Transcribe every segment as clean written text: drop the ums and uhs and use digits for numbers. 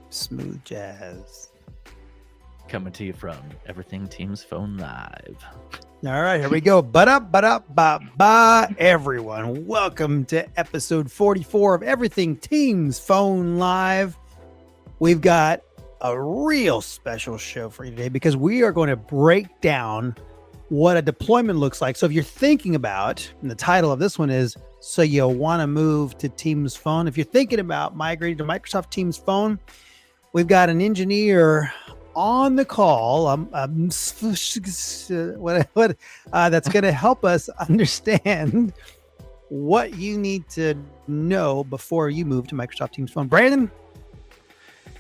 Smooth jazz. Coming to you from Everything Teams Phone Live. All right, here we go. Ba everyone. Welcome to episode 44 of Everything Teams Phone Live. We've got a real special show for you today because we are going to break down what a deployment looks like. So if you're thinking about, and the title of this one is, so you want to move to Teams Phone. If you're thinking about migrating to Microsoft Teams Phone, we've got an engineer on the call that's going to help us understand what you need to know before you move to Microsoft Teams Phone. Brandon?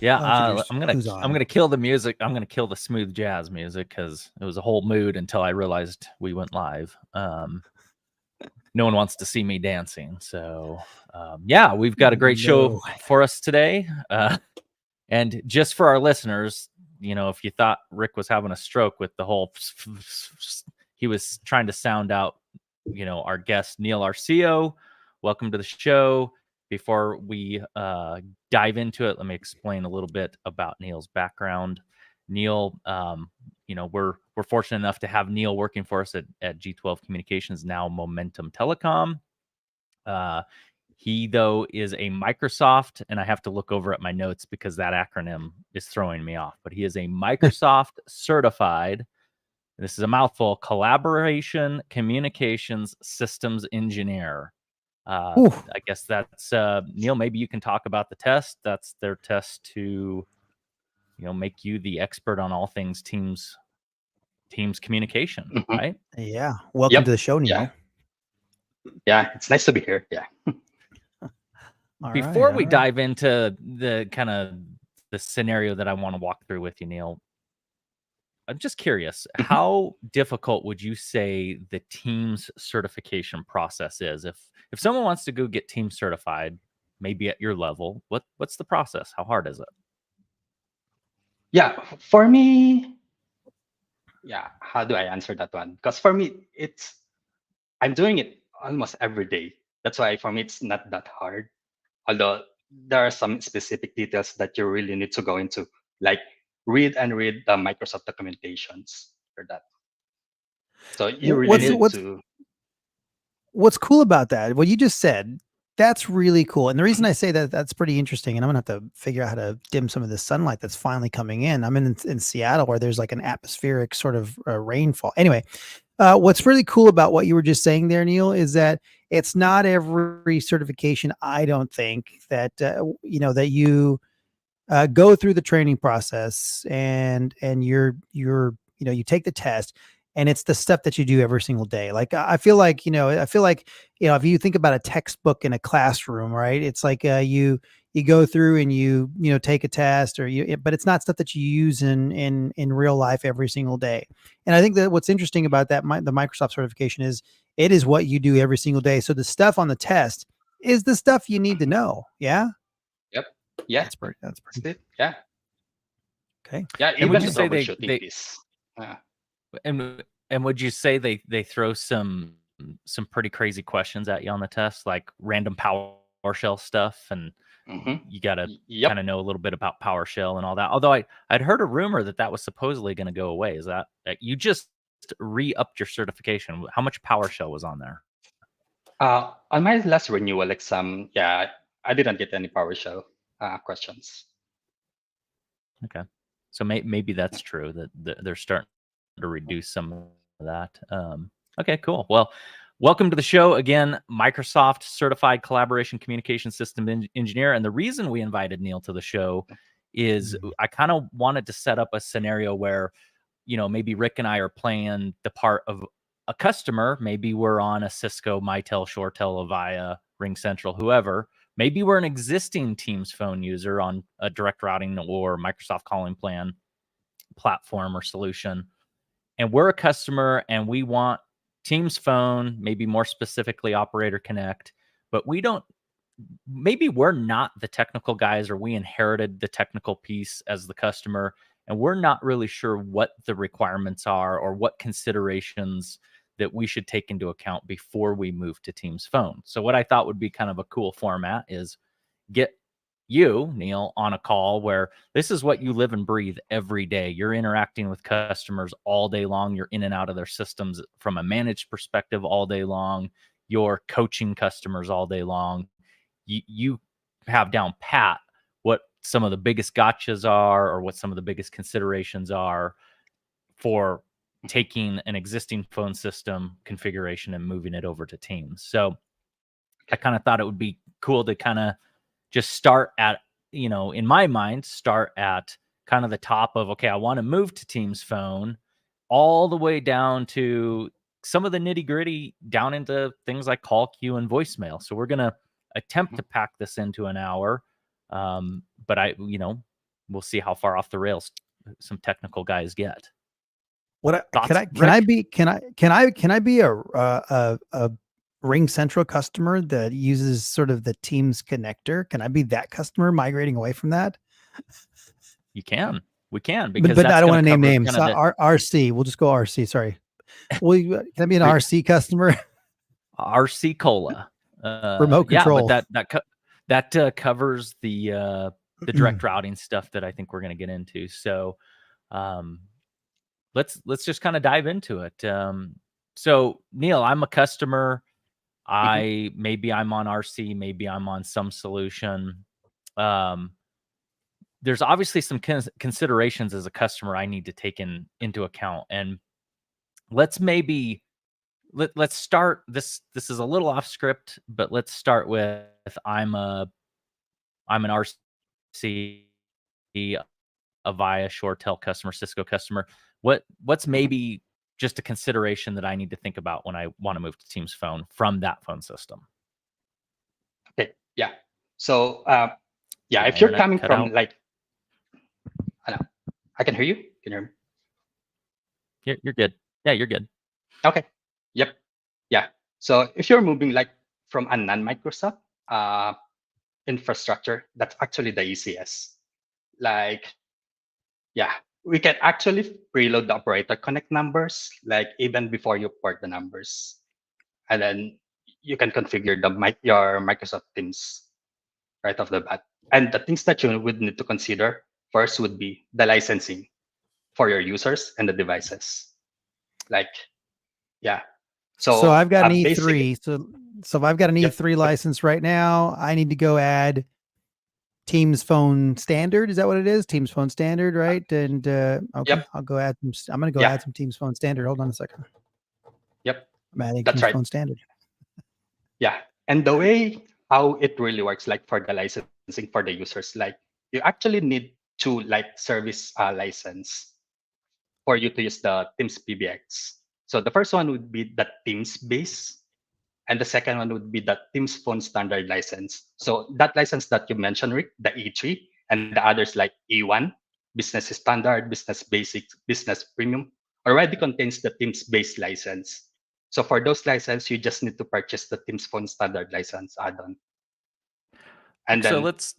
Yeah, I'm gonna kill the music. I'm gonna kill the smooth jazz music because it was a whole mood until I realized we went live. No one wants to see me dancing, so yeah, we've got a great show for us today. And just for our listeners, you know, if you thought Rick was having a stroke with the whole, he was trying to sound out, you know, our guest Neil Arcio. Welcome to the show. Before we dive into it, let me explain a little bit about Neil's background. Neil, you know, we're fortunate enough to have Neil working for us at G12 Communications, now Momentum Telecom. He, though, is a Microsoft, and I have to look over at my notes because that acronym is throwing me off, but he is a Microsoft certified, this is a mouthful, collaboration communications systems engineer. I guess that's Neil, maybe you can talk about the test. That's their test to, you know, make you the expert on all things Teams communication, right? Yeah. Welcome to the show, Neil. Yeah, it's nice to be here. Yeah. Before we dive into the kind of the scenario that I want to walk through with you, Neil, I'm just curious, how difficult would you say the Teams certification process is? If someone wants to go get Teams certified, maybe at your level, what's the process? How hard is it? Yeah, for me, how do I answer that one? Because for me, I'm doing it almost every day. That's why for me, it's not that hard. Although there are some specific details that you really need to go into, like read the Microsoft documentations for that. So you really need to. What's cool about that, what you just said, that's really cool. And the reason I say that, that's pretty interesting, and I'm gonna have to figure out how to dim some of the sunlight that's finally coming in. I'm in Seattle, where there's like an atmospheric sort of rainfall. Anyway, what's really cool about what you were just saying there, Neil, is that it's not every certification, I don't think, that you know, that you go through the training process and you're you know, you take the test, and it's the stuff that you do every single day. Like I feel like, you know, if you think about a textbook in a classroom, right? It's like you go through and you know, take a test, or but it's not stuff that you use in real life every single day. And I think that what's interesting about that, the Microsoft certification, is it is what you do every single day. So the stuff on the test is the stuff you need to know. Yeah. Yep. Yeah. That's pretty. Yeah. Okay. Yeah. And would you say and would you say they throw some pretty crazy questions at you on the test, like random PowerShell stuff, and you got to kind of know a little bit about PowerShell and all that? Although I'd heard a rumor that was supposedly going to go away. Is that you just re-upped your certification? How much PowerShell was on there? On my last renewal exam, I didn't get any PowerShell questions. Okay, so maybe that's true, that they're starting to reduce some of that. Okay, cool. Well, welcome to the show again, Microsoft Certified Collaboration Communication System Engineer. And the reason we invited Neil to the show is I kind of wanted to set up a scenario where, you know, maybe Rick and I are playing the part of a customer. Maybe we're on a Cisco, Mitel, ShoreTel, Avaya, RingCentral, whoever. Maybe we're an existing Teams Phone user on a direct routing or Microsoft Calling Plan platform or solution. And we're a customer and we want Teams Phone, maybe more specifically Operator Connect, but maybe we're not the technical guys, or we inherited the technical piece as the customer, and we're not really sure what the requirements are or what considerations that we should take into account before we move to Teams Phone. So what I thought would be kind of a cool format is get you, Neil, on a call where this is what you live and breathe every day. You're interacting with customers all day long. You're in and out of their systems from a managed perspective all day long. You're coaching customers all day long. You have down pat what some of the biggest gotchas are, or what some of the biggest considerations are for taking an existing phone system configuration and moving it over to Teams. So I kind of thought it would be cool to kind of just start at, in my mind, start at kind of the top of, okay, I want to move to Teams Phone, all the way down to some of the nitty gritty, down into things like call queue and voicemail. So we're going to attempt to pack this into an hour. But we'll see how far off the rails some technical guys get. Can I be a Ring Central customer that uses sort of the Teams connector? Can I be that customer migrating away from that? We can, because but I don't want to name names. RC, we'll just go RC. Sorry. Can I be an RC customer? RC Cola, remote control. Yeah, but that covers the direct routing stuff that I think we're going to get into. So, let's just kind of dive into it. So Neil, I'm a customer. Maybe I'm on RC, maybe I'm on some solution. There's obviously some considerations as a customer I need to take into account. And let's start this. This is a little off script, but let's start with I'm an RC, a Avaya ShoreTel customer, Cisco customer. What's maybe just a consideration that I need to think about when I want to move to Teams Phone from that phone system? Okay. Yeah. So, if you're coming from I can hear you. Can you hear me? You're good. Yeah, you're good. Okay. Yep. Yeah. So if you're moving from a non-Microsoft infrastructure, that's actually the easiest. We can actually preload the operator connect numbers, even before you port the numbers. And then you can configure your Microsoft Teams right off the bat. And the things that you would need to consider first would be the licensing for your users and the devices. So I've got an E3. So if I've got an E3 license right now, I need to go add Teams Phone Standard. Is that what it is? Teams Phone Standard, right? And okay, I'll go add some. I'm going to go add some Teams Phone Standard. Hold on a second. Yep. I'm adding That's Teams Phone Standard. Yeah. And the way how it really works, for the licensing for the users, you actually need to service license for you to use the Teams PBX. So the first one would be the Teams base, and the second one would be the Teams Phone Standard license. So that license that you mentioned, Rick, the E3, and the others like E1, Business Standard, Business Basic, Business Premium, already contains the Teams base license. So for those licenses, you just need to purchase the Teams Phone Standard license add-on. And then let's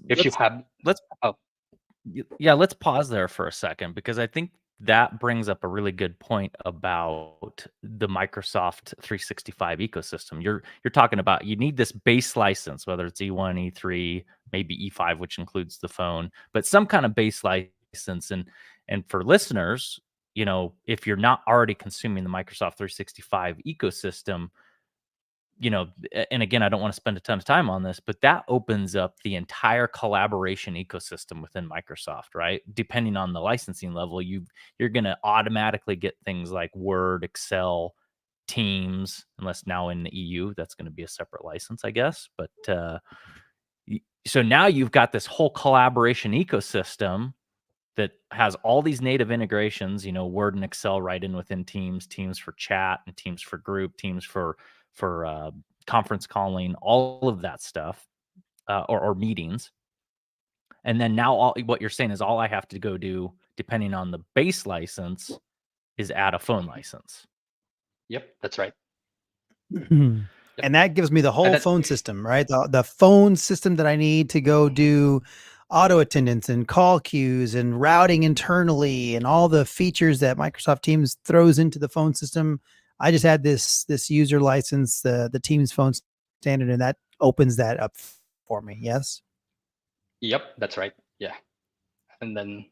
pause there for a second, because I think that brings up a really good point about the Microsoft 365 ecosystem. You're talking about, you need this base license, whether it's E1, E3, maybe E5, which includes the phone, but some kind of base license. And for listeners, if you're not already consuming the Microsoft 365 ecosystem, and again, I don't want to spend a ton of time on this, but that opens up the entire collaboration ecosystem within Microsoft, right? Depending on the licensing level, you're going to automatically get things like Word, Excel, Teams, unless now in the EU, that's going to be a separate license, I guess. But so now you've got this whole collaboration ecosystem that has all these native integrations, Word and Excel right in within Teams, Teams for chat and Teams for group, Teams for conference calling, all of that stuff, or meetings. And then now what you're saying is all I have to go do, depending on the base license, is add a phone license. Yep, that's right. And that gives me the whole phone system, right? The phone system that I need to go do auto attendance and call queues and routing internally and all the features that Microsoft Teams throws into the phone system. I just had this user license, the Teams Phone Standard, and that opens that up for me. Yes. Yep, that's right. Yeah. And then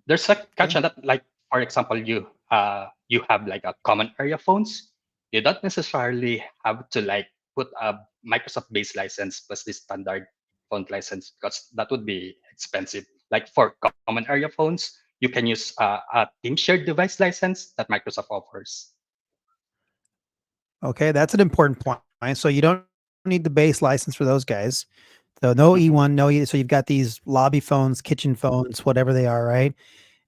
there's a catch on that. Like, for example, you have like a common area phones. You don't necessarily have to like put a Microsoft base license plus the standard phone license because that would be expensive. Like for common area phones, you can use a team shared device license that Microsoft offers. Okay, that's an important point. So you don't need the base license for those guys. So no E1, no E. So you've got these lobby phones, kitchen phones, whatever they are, right?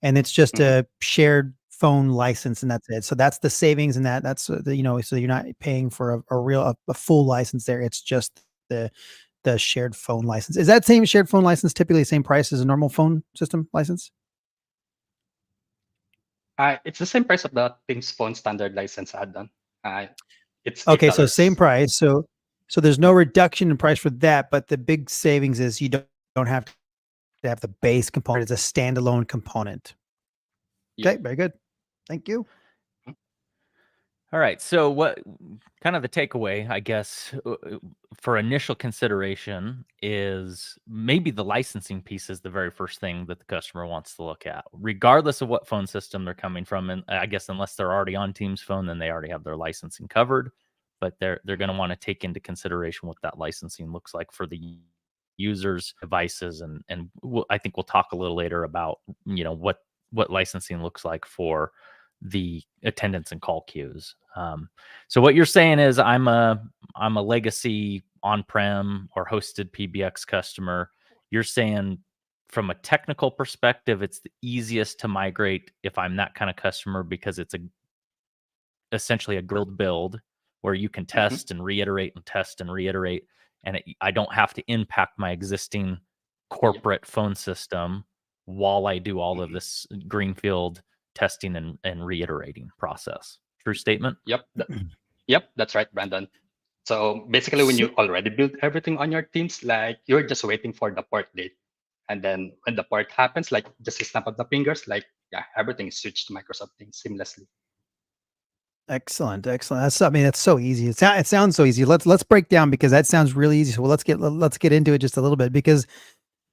And it's just a shared phone license, and that's it. So that's the savings in that. That's the, so you're not paying for a full license there. It's just the shared phone license. Is that same shared phone license typically the same price as a normal phone system license? It's the same price of the Teams Phone standard license add-on. It's Okay, so $8. same price. So there's no reduction in price for that, but the big savings is you don't have to have the base component. It's a standalone component. Yeah. Okay, very good. Thank you. All right. So what kind of the takeaway, I guess, for initial consideration is maybe the licensing piece is the very first thing that the customer wants to look at, regardless of what phone system they're coming from. And I guess unless they're already on Teams Phone, then they already have their licensing covered. But they're going to want to take into consideration what that licensing looks like for the users' devices, and I think we'll talk a little later about what licensing looks like for the attendance and call queues. So what you're saying is I'm a legacy on-prem or hosted PBX customer. You're saying from a technical perspective, it's the easiest to migrate if I'm that kind of customer because it's essentially a grilled build where you can test and reiterate and test and reiterate, and I don't have to impact my existing corporate phone system while I do all of this greenfield testing and reiterating process. True statement? Yep. Yep, that's right, Brandon. So basically, when you already build everything on your teams, like you're just waiting for the port date. And then when the port happens, like just a snap of the fingers, like, yeah, everything is switched to Microsoft Teams seamlessly. Excellent. That's, I mean, it's so easy. It sounds so easy. Let's break down, because that sounds really easy. So let's get into it just a little bit, because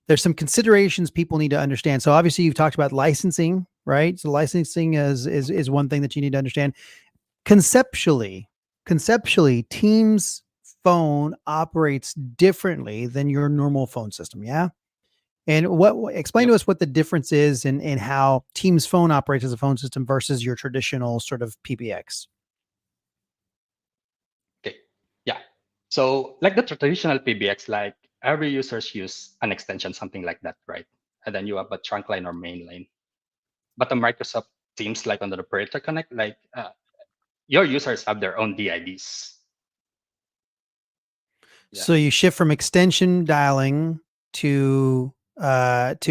there's some considerations people need to understand. So obviously you've talked about licensing, right? So licensing is one thing that you need to understand. Conceptually, Teams Phone operates differently than your normal phone system. Yeah. And explain to us what the difference is in how Teams Phone operates as a phone system versus your traditional sort of PBX. Okay. Yeah. So like the traditional PBX, like every users use an extension, something like that, right? And then you have a trunk line or main line. But the Microsoft Teams, like on the Operator Connect, like your users have their own DIDs. Yeah. So you shift from extension dialing to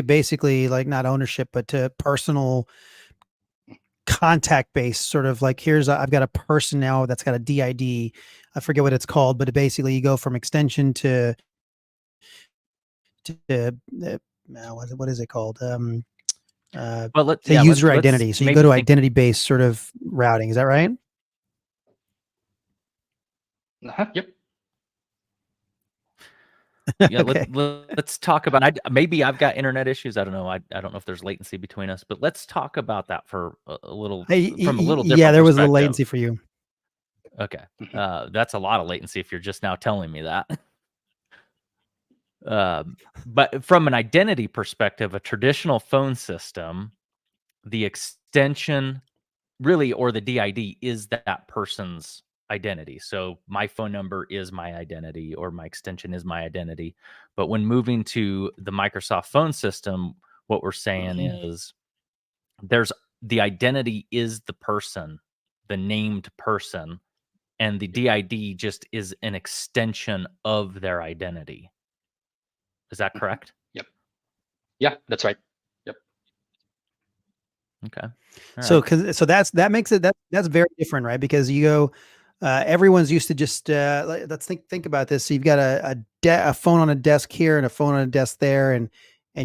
basically like not ownership, but to personal contact based, sort of like I've got a person now that's got a DID. I forget what it's called, but basically you go from extension to what is it called? Well, user identity. So you go to identity based sort of routing. Is that right? Yep. Yeah, Okay. let's talk about. Maybe I've got internet issues. I don't know. I don't know if there's latency between us, but let's talk about that for a little from a little different. Yeah, there was a little latency for you. Okay, that's a lot of latency if you're just now telling me that. But from an identity perspective, a traditional phone system, the extension really, or the DID, is that person's identity. So my phone number is my identity, or my extension is my identity. But when moving to the Microsoft phone system, what we're saying is the identity is the person, the named person, and the DID just is an extension of their identity. Is that correct? Yep. Yeah, that's right. Yep. Okay. So that makes it that's very different, right? Because you go, everyone's used to just let's think about this. So you've got a phone on a desk here and a phone on a desk there, and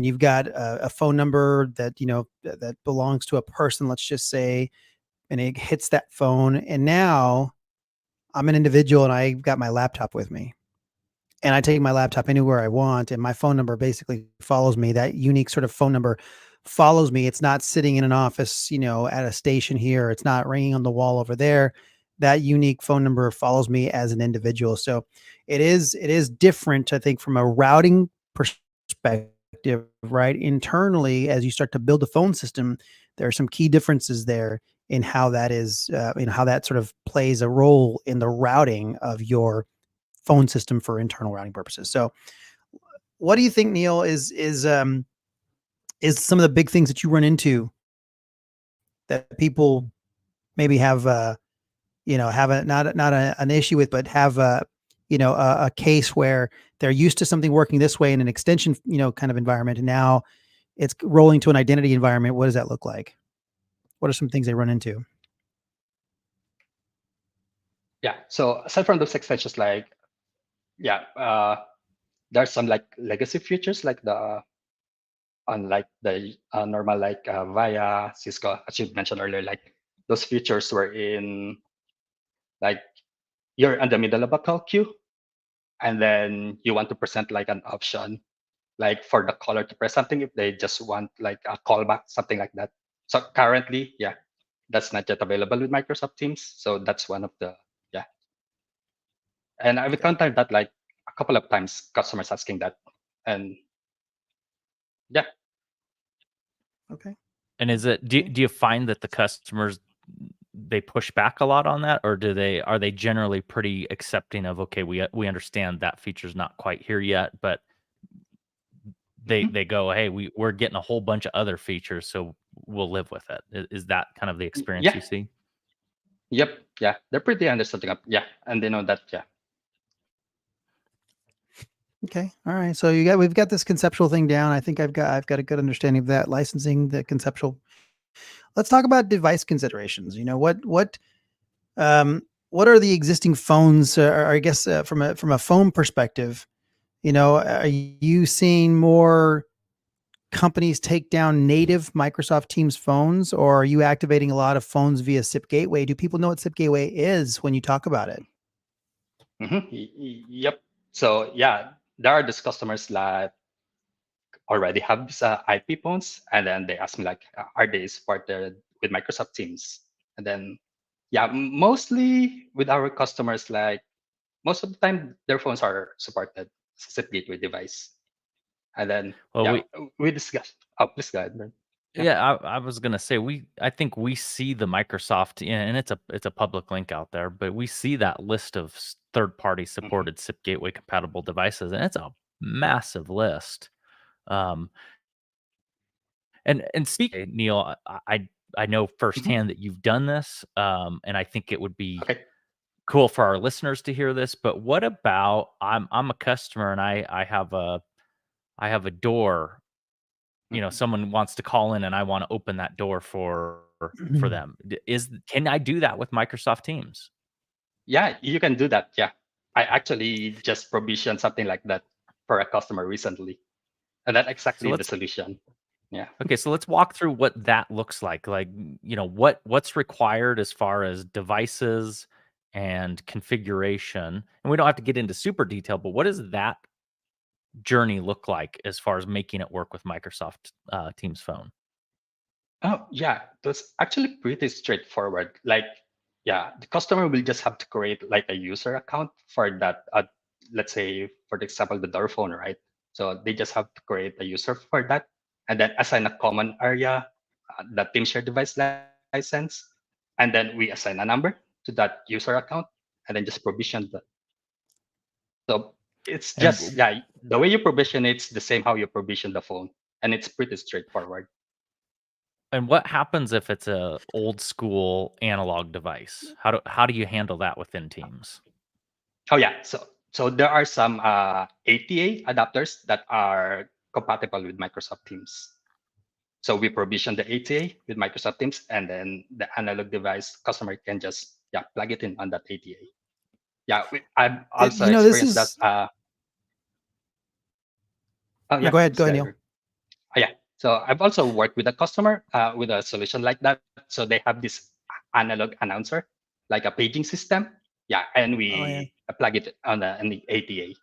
you've got a phone number that that belongs to a person. Let's just say, and it hits that phone, and now I'm an individual and I've got my laptop with me. and I take my laptop anywhere I want, and my phone number basically follows me. That unique sort of phone number follows me. It's not sitting in an office, at a station here. It's not ringing on the wall over there. That unique phone number follows me as an individual. So it is different, I think, from a routing perspective, right? Internally, as you start to build a phone system, there are some key differences there in how that is, how that sort of plays a role in the routing of your phone system for internal routing purposes. So, what do you think, Neil, is some of the big things that you run into that people maybe have, have an issue with, but have a case where they're used to something working this way in an extension, kind of environment, and now it's rolling to an identity environment. What does that look like? What are some things they run into? Yeah. So aside from those extensions, like, there's some like legacy features like unlike the normal like via Cisco, as you mentioned earlier, like those features were in like you're in the middle of a call queue, and then you want to present like an option, like for the caller to press something if they just want like a callback, something like that. So currently, that's not yet available with Microsoft Teams. So that's one of the and I've encountered that like a couple of times, customers asking that, and Okay. And is it do you find that the customers, they push back a lot on that, or are they generally pretty accepting of, okay, we understand that feature's not quite here yet, but they go, hey, we're getting a whole bunch of other features, so we'll live with it. Is that kind of the experience you see? Yep. Yeah. They're pretty understanding of, and they know that, Okay. All right. So we've got this conceptual thing down. I think I've got a good understanding of that, licensing, the conceptual. Let's talk about device considerations. What are the existing phones, or I guess from a phone perspective, are you seeing more companies take down native Microsoft Teams phones, or are you activating a lot of phones via SIP Gateway? Do people know what SIP Gateway is when you talk about it? Yep. So there are these customers that already have these IP phones, and then they ask me like, are they supported with Microsoft Teams? And then mostly with our customers, like most of the time their phones are supported as a SIP Gateway device. And then we discuss. Oh, please go ahead, man. Yeah, I was gonna say I think we see the Microsoft, and it's a public link out there, but we see that list of third-party supported SIP Gateway compatible devices, and it's a massive list. And speaking, Neil, I know firsthand that you've done this, and I think it would be cool for our listeners to hear this. But what about I'm a customer and I have a door. Someone wants to call in and I want to open that door for them. Can I do that with Microsoft Teams? Yeah, you can do that. Yeah. I actually just provisioned something like that for a customer recently. And that's exactly the solution. Yeah. Okay, so let's walk through what that looks like. Like, what's required as far as devices and configuration. And we don't have to get into super detail, but what does that journey look like as far as making it work with Microsoft Teams Phone? Oh, yeah, that's actually pretty straightforward. Like, the customer will just have to create like a user account for that. Let's say, for example, the door phone, right? So they just have to create a user for that, and then assign a common area, the Teams Share Device license, and then we assign a number to that user account, and then just provision that. So it's just the way you provision it's the same how you provision the phone, and it's pretty straightforward. And what happens if it's a old school analog device? How do you handle that within Teams? Oh yeah, so there are some ATA adapters that are compatible with Microsoft Teams. So we provision the ATA with Microsoft Teams, and then the analog device customer can just plug it in on that ATA. Yeah, I've also experienced that. Go ahead, Neil. Yeah. So I've also worked with a customer with a solution like that. So they have this analog announcer, like a paging system. Yeah, and we plug it on the ATA.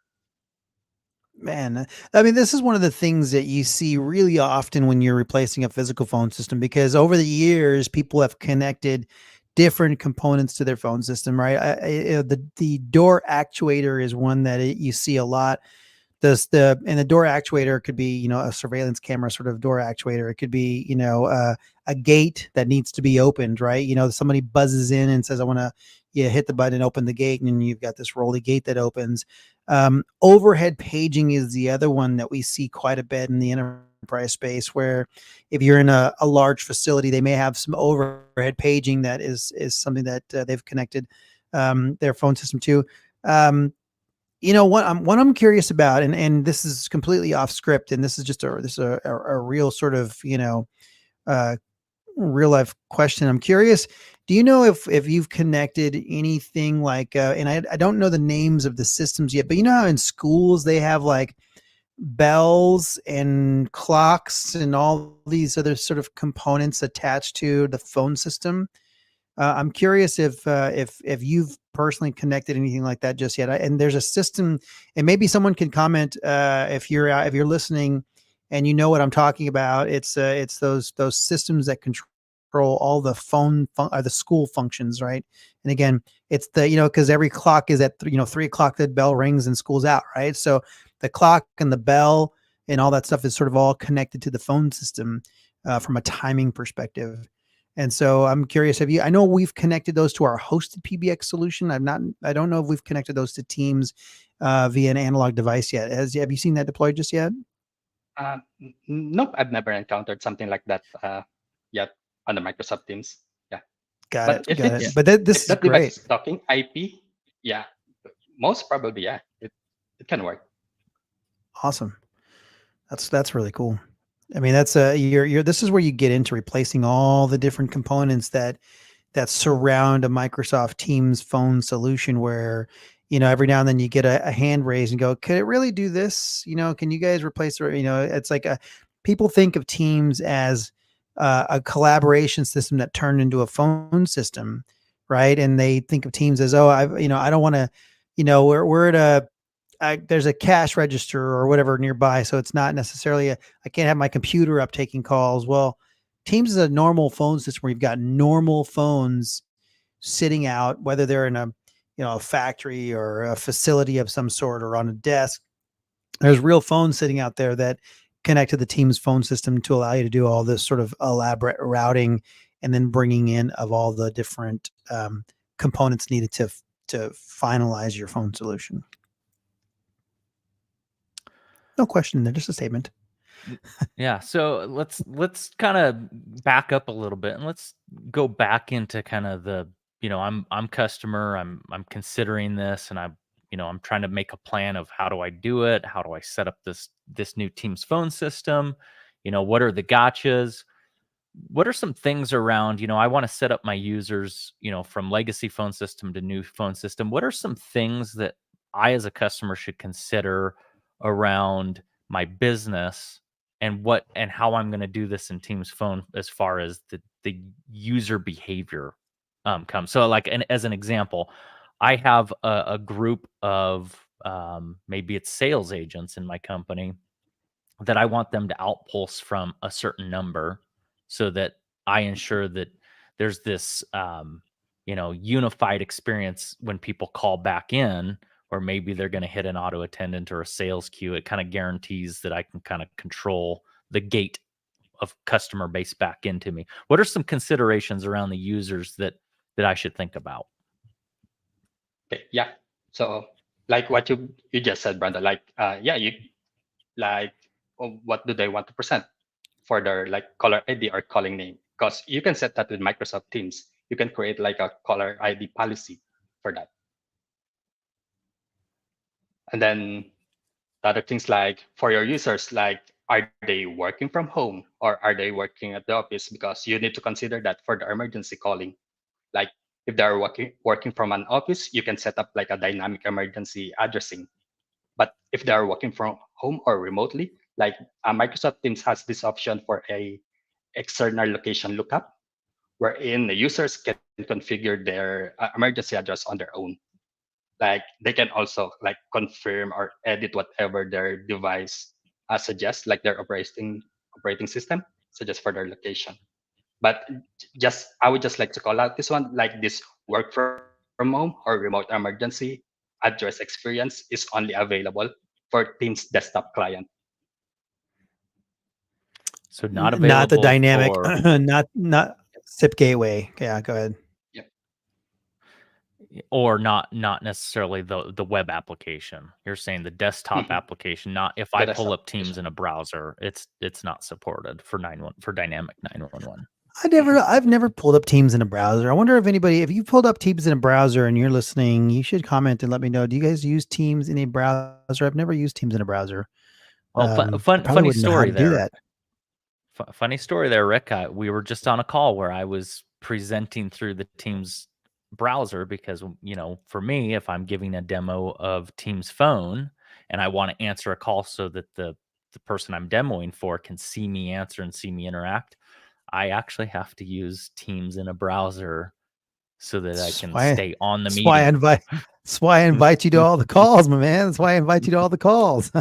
Man, I mean, this is one of the things that you see really often when you're replacing a physical phone system, because over the years, people have connected different components to their phone system, right? The door actuator is one that you see a lot. And the door actuator could be, a surveillance camera sort of door actuator. It could be, a gate that needs to be opened, right? Somebody buzzes in and says, I want to, hit the button and open the gate, and then you've got this rolly gate that opens. Overhead paging is the other one that we see quite a bit in the enterprise space, where if you're in a large facility, they may have some overhead paging that is something that they've connected their phone system to. What I'm curious about, and this is completely off script, and this is just a real sort of uh, real life question. I'm curious. Do you know if you've connected anything like, and I don't know the names of the systems yet, but you know how in schools they have like bells and clocks and all these other sort of components attached to the phone system? I'm curious if you've personally connected anything like that just yet. And there's a system, and maybe someone can comment if you're listening, and you know what I'm talking about. It's those systems that control all the the school functions, right? And again, it's because every clock is at 3:00, the bell rings and school's out, right? So the clock and the bell and all that stuff is sort of all connected to the phone system from a timing perspective. And so I'm curious, I know we've connected those to our hosted PBX solution. I don't know if we've connected those to Teams via an analog device yet. Have you seen that deployed just yet? Nope, I've never encountered something like that yet on the Microsoft Teams. Yeah, Got but it. if Got it's it. But this if is that device great. is talking IP, yeah, most probably, yeah, it can work. Awesome. That's really cool. I mean, that's this is where you get into replacing all the different components that surround a Microsoft Teams phone solution, where every now and then you get a hand raised and go, could it really do this? Can you guys replace it? It's like people think of Teams as a collaboration system that turned into a phone system, right? And they think of Teams as, I don't want to, we're at there's a cash register or whatever nearby, so it's not necessarily I can't have my computer up taking calls. Well, Teams is a normal phone system where you've got normal phones sitting out, whether they're in a factory or a facility of some sort or on a desk. There's real phones sitting out there that connect to the Teams phone system to allow you to do all this sort of elaborate routing and then bringing in of all the different components needed to finalize your phone solution. No question there, just a statement. Yeah, so let's kind of back up a little bit, and let's go back into kind of the, I'm customer, I'm considering this, and I'm trying to make a plan of how do I do it? How do I set up this new Teams phone system? What are the gotchas? What are some things around, I want to set up my users, from legacy phone system to new phone system. What are some things that I as a customer should consider around my business and how I'm going to do this in Teams phone as far as the user behavior comes. So like, as an example, I have a group of maybe it's sales agents in my company that I want them to outpulse from a certain number, so that I ensure that there's this unified experience when people call back in, or maybe they're going to hit an auto attendant or a sales queue. It kind of guarantees that I can kind of control the gate of customer base back into me. What are some considerations around the users that I should think about? Okay, yeah. So like what you just said, Brandon, like you like what do they want to present for their like caller ID or calling name? Because you can set that with Microsoft Teams. You can create like a caller ID policy for that. And then the other things like for your users, like are they working from home or are they working at the office? Because you need to consider that for the emergency calling. Like if they're working from an office, you can set up like a dynamic emergency addressing. But if they're working from home or remotely, like Microsoft Teams has this option for a external location lookup, wherein the users can configure their emergency address on their own. Like they can also like confirm or edit whatever their device suggests, like their operating system suggests for their location. But just I would just like to call out this one, like this work from home or remote emergency address experience is only available for Teams desktop client. So not Not the available dynamic, for not SIP gateway. Yeah, go ahead. or not necessarily the web application. You're saying the desktop Mhm. application, not if The I desktop pull up Teams application. in a browser, it's not supported for dynamic 911. I've never pulled up Teams in a browser. I wonder if you pulled up Teams in a browser and you're listening, you should comment and let me know. Do you guys use Teams in a browser? I've never used Teams in a browser. Well, I probably funny wouldn't know how story to do there. that. Funny story there, Rick. We were just on a call where I was presenting through the Teams browser because, for me, if I'm giving a demo of Teams Phone and I want to answer a call so that the person I'm demoing for can see me answer and see me interact, I actually have to use Teams in a browser so that I That's can why, stay on the that's why I meeting. invite, that's why I invite you to all the calls, my man. That's why I invite you to all the calls.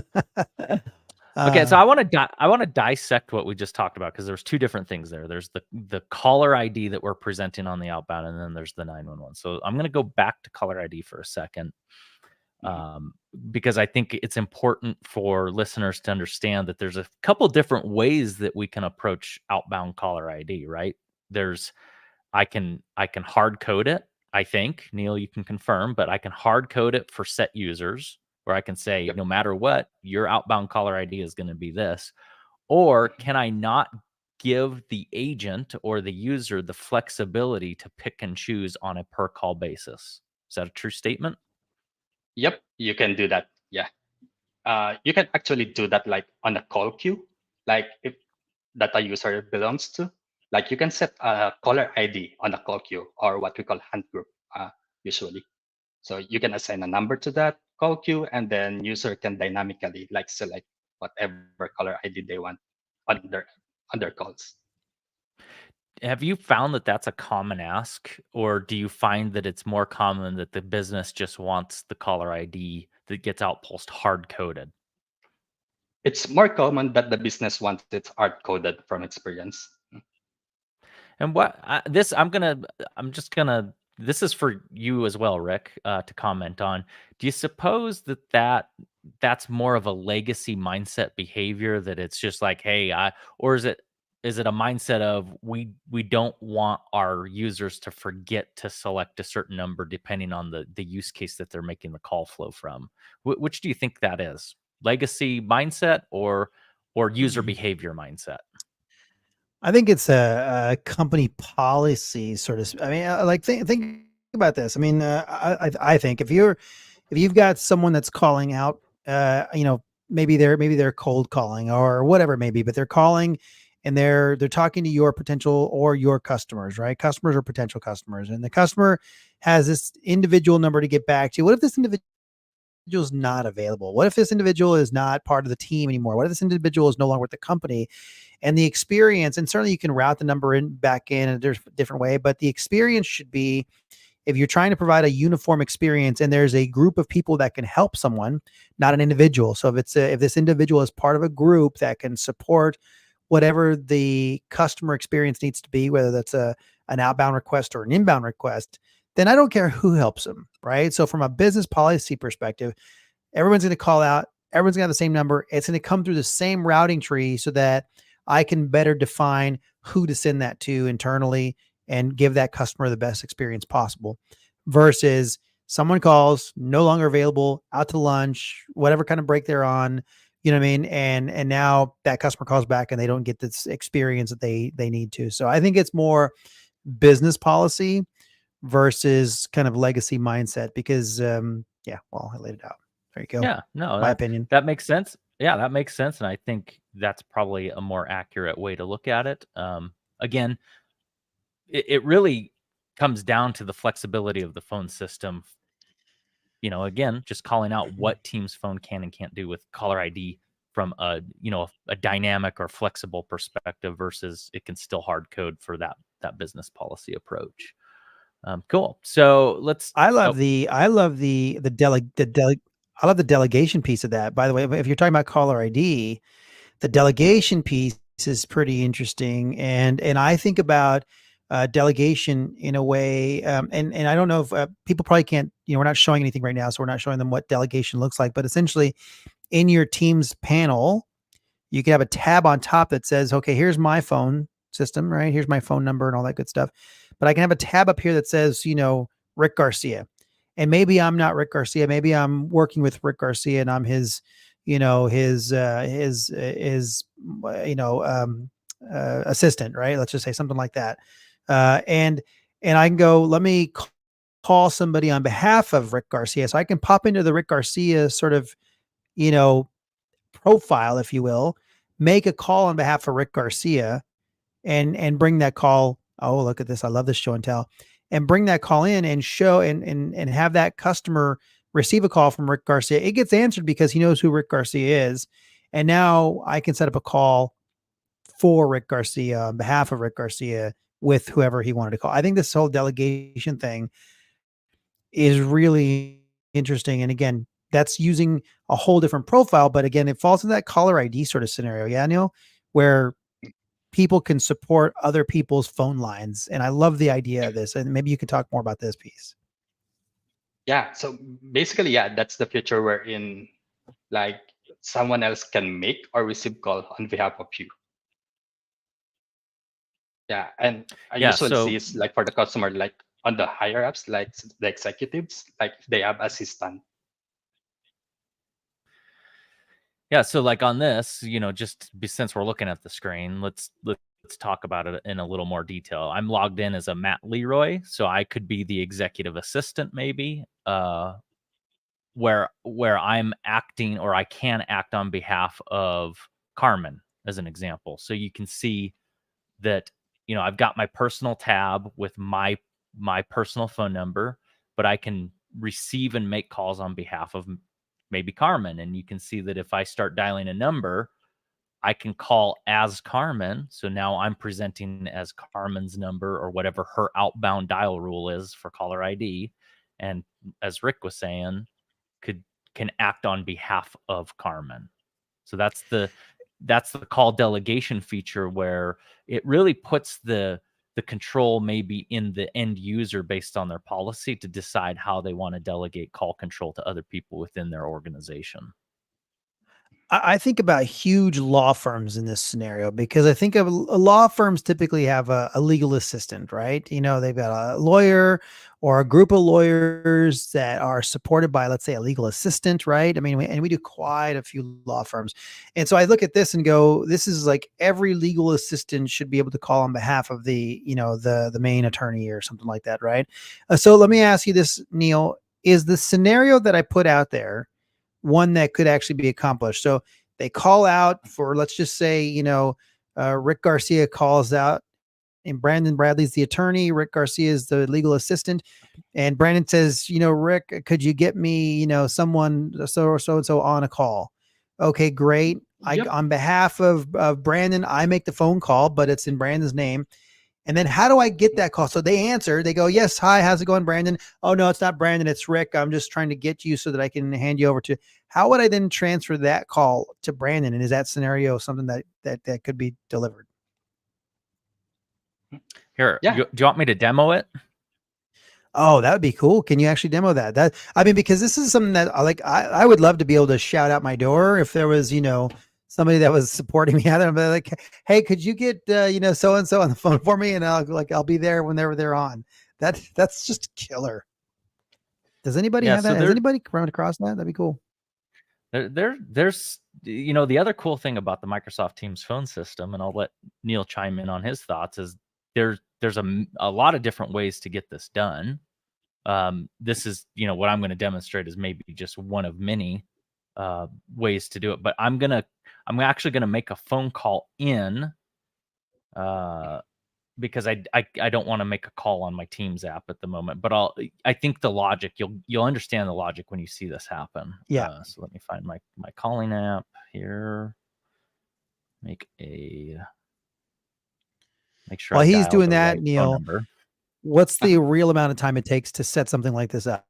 Okay, so I want to dissect what we just talked about because there's two different things there. There's the caller ID that we're presenting on the outbound, and then there's the 911. So I'm going to go back to caller ID for a second, because I think it's important for listeners to understand that there's a couple different ways that we can approach outbound caller ID. Right? I can hard code it. I think Neil, you can confirm, but I can hard code it for set users where I can say, Yep. no matter what, your outbound caller ID is going to be this. Or can I not give the agent or the user the flexibility to pick and choose on a per call basis? Is that a true statement? Yep, you can do that. Yeah. You can actually do that like on a call queue, like if that a user belongs to. Like you can set a caller ID on a call queue or what we call hunt group usually. So you can assign a number to that call queue, and then user can dynamically like select whatever caller ID they want on their calls. Have you found that that's a common ask, or do you find that it's more common that the business just wants the caller ID that gets Outpulsed hard coded? It's more common that the business wants it hard coded from experience. And this is for you as well, Rick, to comment on. Do you suppose that's more of a legacy mindset behavior, that it's just like, hey, or is it a mindset of we don't want our users to forget to select a certain number depending on the use case that they're making the call flow from? Which do you think that is? Legacy mindset or user behavior mindset? I think it's a company policy sort of. I mean, like think about this. I mean, I think if you've got someone that's calling out, maybe they're cold calling or whatever it may be, but they're calling and they're talking to your potential or your customers, right? Customers or potential customers, and the customer has this individual number to get back to. What if this individual is not available? What if this individual is not part of the team anymore? What if this individual is no longer with the company? And the experience, and certainly you can route the number back in a different way, but the experience should be, if you're trying to provide a uniform experience and there's a group of people that can help someone, not an individual. So if this individual is part of a group that can support whatever the customer experience needs to be, whether that's an outbound request or an inbound request, then I don't care who helps them, right? So from a business policy perspective, everyone's going to call out, everyone's going to have the same number. It's going to come through the same routing tree so that I can better define who to send that to internally and give that customer the best experience possible, versus someone calls, no longer available, out to lunch, whatever kind of break they're on, you know what I mean? And now that customer calls back and they don't get this experience that they need to. So I think it's more business policy versus kind of legacy mindset, because I laid it out. There you go. Yeah, no, My opinion. that makes sense. Yeah, that makes sense, and I think that's probably a more accurate way to look at it. Again, it really comes down to the flexibility of the phone system. Again, just calling out what Teams Phone can and can't do with caller ID from a dynamic or flexible perspective versus it can still hard code for that business policy approach. Cool. So let's. I love the delegation piece of that. By the way, if you're talking about caller ID, the delegation piece is pretty interesting, and I think about delegation in a way, and I don't know if people probably can't. We're not showing anything right now, so we're not showing them what delegation looks like. But essentially, in your Teams panel, you can have a tab on top that says, "Okay, here's my phone system, right? Here's my phone number and all that good stuff." But I can have a tab up here that says, Rick Garcia. And maybe I'm not Rick Garcia. Maybe I'm working with Rick Garcia and I'm his, assistant, right? Let's just say something like that. And I can go, let me call somebody on behalf of Rick Garcia. So I can pop into the Rick Garcia sort of, profile, if you will, make a call on behalf of Rick Garcia and bring that call. Oh, look at this. I love this show and tell. And bring that call in and show and have that customer receive a call from Rick Garcia. It gets answered because he knows who Rick Garcia is. And now I can set up a call for Rick Garcia on behalf of Rick Garcia with whoever he wanted to call. I think this whole delegation thing is really interesting. And again, that's using a whole different profile. But again, it falls in that caller ID sort of scenario. Yeah, Neil, where people can support other people's phone lines. And I love the idea of this. And maybe you could talk more about this piece. Yeah. So basically, yeah, that's the future wherein like someone else can make or receive call on behalf of you. Yeah. And I Yeah, usually so see is like for the customer, like on the higher ups, like the executives, like they have assistant. yeah, so like on this, since we're looking at the screen, let's talk about it in a little more detail. I'm logged in as a Matt Leroy, so I could be the executive assistant maybe, where I'm acting or I can act on behalf of Carmen as an example. So you can see that, I've got my personal tab with my personal phone number, but I can receive and make calls on behalf of maybe Carmen. And you can see that if I start dialing a number, I can call as Carmen. So now I'm presenting as Carmen's number or whatever her outbound dial rule is for caller ID. And as Rick was saying, can act on behalf of Carmen. So that's the call delegation feature where it really puts the control maybe in the end user based on their policy to decide how they want to delegate call control to other people within their organization. I think about huge law firms in this scenario because I think of law firms typically have a legal assistant, right? They've got a lawyer or a group of lawyers that are supported by, let's say, a legal assistant, right? I mean, we do quite a few law firms. And so I look at this and go, this is like every legal assistant should be able to call on behalf of the main attorney or something like that, right? So let me ask you this, Neil, is the scenario that I put out there one that could actually be accomplished? So they call out for, let's just say, Rick Garcia calls out and Brandon Bradley's the attorney. Rick Garcia is the legal assistant. And Brandon says, Rick, could you get me, someone so on a call? Okay, great. Yep. On behalf of Brandon, I make the phone call, but it's in Brandon's name. And then how do I get that call? So they answer, they go, yes, hi, how's it going, Brandon? Oh, no, it's not Brandon, it's Rick. I'm just trying to get you so that I can hand you over to. How would I then transfer that call to Brandon? And is that scenario something that could be delivered? Here, Yeah. do you want me to demo it? Oh, that would be cool. Can you actually demo that? Because this is something that I would love to be able to shout out my door if there was, somebody that was supporting me out there. I'd be like, hey, could you get so-and-so on the phone for me? And I'll be there whenever they're on. That's just killer. Does anybody have that? Has anybody run across that? That'd be cool. There's the other cool thing about the Microsoft Teams phone system, and I'll let Neil chime in on his thoughts, is there's a lot of different ways to get this done. This is, what I'm going to demonstrate is maybe just one of many ways to do it, but I'm actually going to make a phone call in because I don't want to make a call on my Teams app at the moment, but I think the logic, you'll understand the logic when you see this happen. Yeah. So let me find my calling app here. Make sure. While he's doing that, Neil, What's the real amount of time it takes to set something like this up?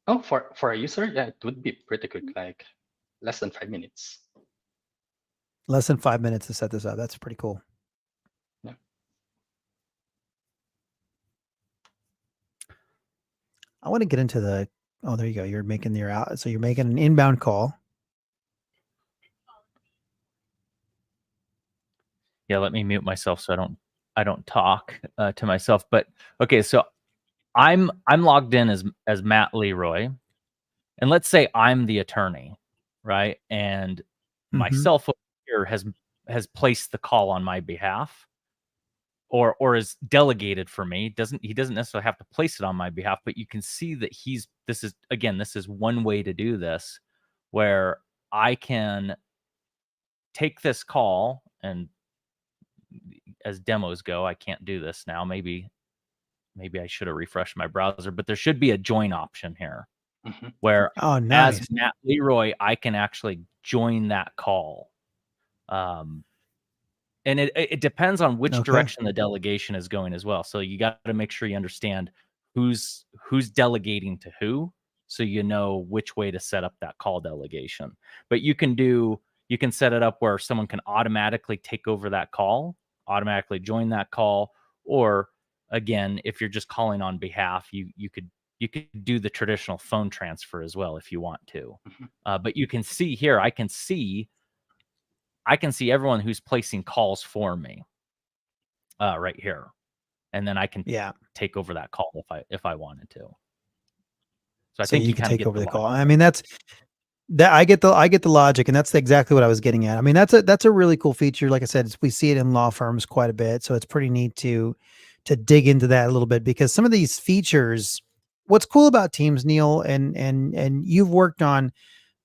Oh, for a user, yeah, it would be pretty quick, like less than 5 minutes. Less than 5 minutes to set this up. That's pretty cool. Yeah. I want to get into the. Oh, there you go. You're making your out. So you're making an inbound call. Yeah, let me mute myself so I don't talk to myself. But okay, so I'm logged in as Matt Leroy, and let's say I'm the attorney, right? And myself here has placed the call on my behalf, or is delegated for me. He doesn't necessarily have to place it on my behalf, but you can see that this is one way to do this, where I can take this call, and as demos go, I can't do this now. Maybe I should have refreshed my browser, but there should be a join option here where nice. as Matt Leroy, I can actually join that call. And it depends on which direction the delegation is going as well. So you got to make sure you understand who's delegating to who, so you know which way to set up that call delegation. But you can set it up where someone can automatically take over that call, automatically join that call, or again, if you're just calling on behalf, you could do the traditional phone transfer as well if you want to. But you can see here, I can see everyone who's placing calls for me right here, and then I can take over that call if I wanted to. So I think you can take over the call. I logic. mean, I get the logic, and that's exactly what I was getting at. I mean, that's a really cool feature. Like I said, we see it in law firms quite a bit, so it's pretty neat to dig into that a little bit, because some of these features, what's cool about Teams, Neil, and you've worked on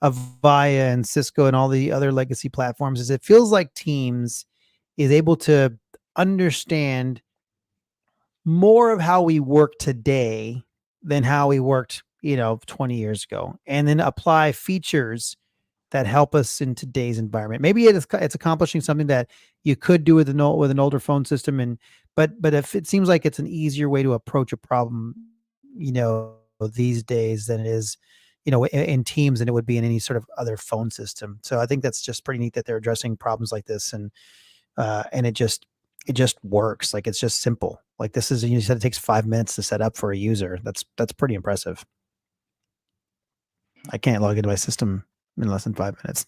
Avaya and Cisco and all the other legacy platforms, is it feels like Teams is able to understand more of how we work today than how we worked, 20 years ago, and then apply features that help us in today's environment. Maybe it's accomplishing something that you could do with an older phone system, but if it seems like it's an easier way to approach a problem, these days than it is, in Teams than it would be in any sort of other phone system. So I think that's just pretty neat that they're addressing problems like this, and it just works. Like, it's just simple. Like, this is, you said it takes 5 minutes to set up for a user. That's pretty impressive. I can't log into my system in less than 5 minutes.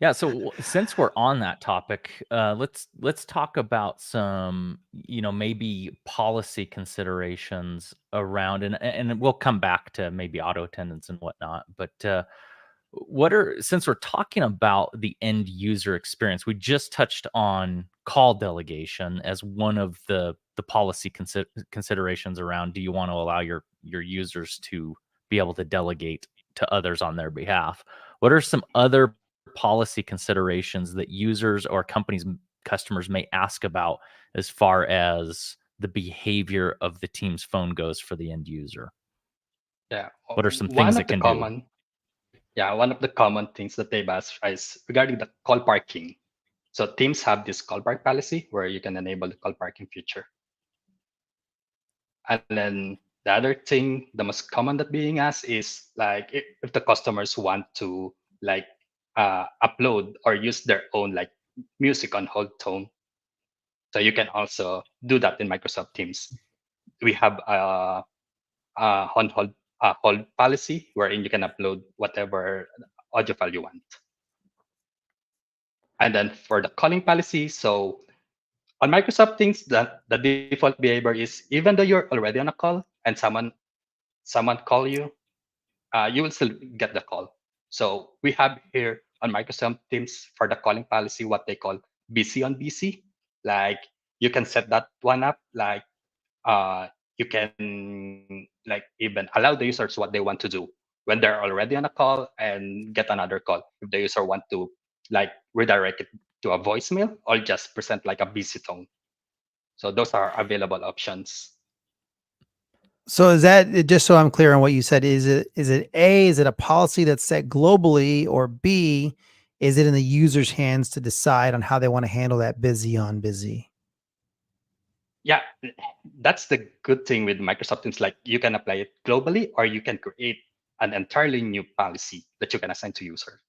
Yeah. So since we're on that topic, let's talk about some, maybe policy considerations around, and we'll come back to maybe auto attendance and whatnot. But since we're talking about the end user experience, we just touched on call delegation as one of the policy considerations around, do you want to allow your users to be able to delegate to others on their behalf? What are some other policy considerations that users or customers may ask about as far as the behavior of the Teams phone goes for the end user? Yeah. What are some things that can do? Yeah, one of the common things that they've asked is regarding the call parking. So Teams have this call park policy where you can enable the call parking feature. And then the other thing, the most common that being asked is like if the customers want to like upload or use their own like music on hold tone. So you can also do that in Microsoft Teams. We have a on hold policy wherein you can upload whatever audio file you want. And then for the calling policy, so on Microsoft Teams, the default behavior is even though you're already on a call and someone call you, you will still get the call. So we have here on Microsoft Teams for the calling policy what they call BC on BC. Like you can set that one up. Like you can like even allow the users what they want to do when they're already on a call and get another call. If the user want to like redirect it to a voicemail or just present like a busy tone. So those are available options. So is that, just so I'm clear on what you said, is it A, is it a policy that's set globally, or B, is it in the user's hands to decide on how they want to handle that busy on busy? Yeah, that's the good thing with Microsoft Teams. Like you can apply it globally, or you can create an entirely new policy that you can assign to user.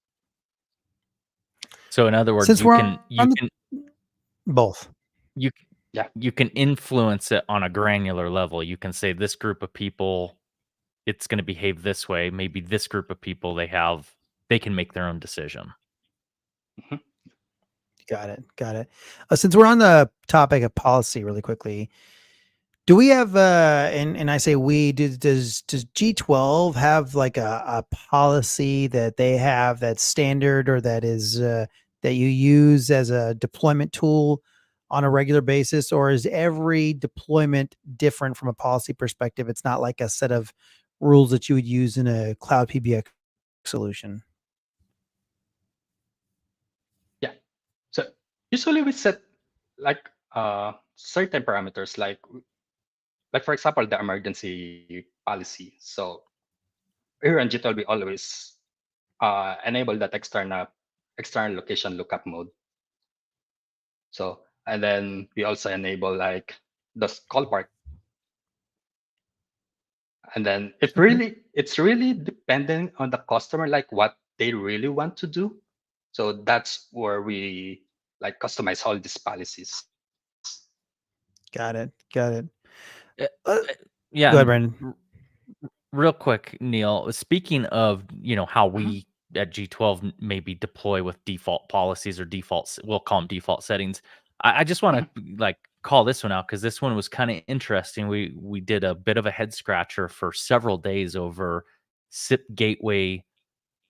So in other words, Since you we're can on both. you Yeah. you can influence it on a granular level. You can say this group of people, it's going to behave this way. Maybe this group of people, they can make their own decision. Got it. Got it. Since we're on the topic of policy really quickly, do we have and I say we, does G12 have like a policy that they have that's standard or that is that you use as a deployment tool on a regular basis, or is every deployment different from a policy perspective? It's not like a set of rules that you would use in a cloud PBX solution. Yeah. So usually we set like certain parameters, like for example, the emergency policy. So here in G12, we always enable that external location lookup mode. So, and then we also enable like the call part. And then it's really dependent on the customer, like what they really want to do. So that's where we like customize all these policies. Got it. Got it. Yeah. Go ahead, Brandon. Real quick, Neil, speaking of, how we at G12 maybe deploy with default policies or defaults, we'll call them default settings. I just want to like call this one out because this one was kind of interesting. We did a bit of a head scratcher for several days over SIP gateway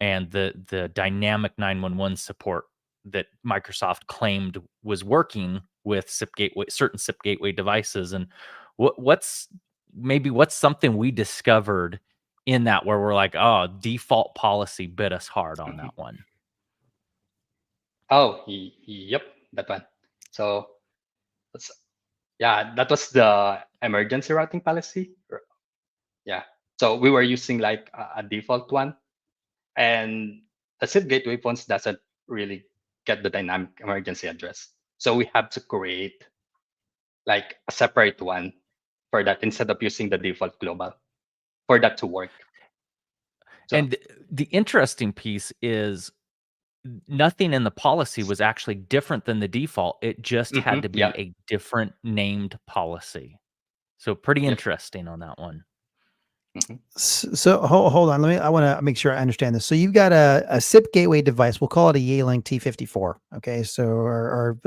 and the dynamic 911 support that Microsoft claimed was working with certain SIP gateway devices. And what's something we discovered in that where we're like, oh, default policy bit us hard on that one? Oh, yep, that one. So that was the emergency routing policy. Yeah. So we were using like a default one, and the SIP gateway phones doesn't really get the dynamic emergency address. So we have to create like a separate one for that instead of using the default global for that to work. So, and the interesting piece is nothing in the policy was actually different than the default. It just had to be a different named policy. So pretty interesting on that one. So hold on. I want to make sure I understand this. So you've got a SIP gateway device. We'll call it a Yealink T54. Okay. So, or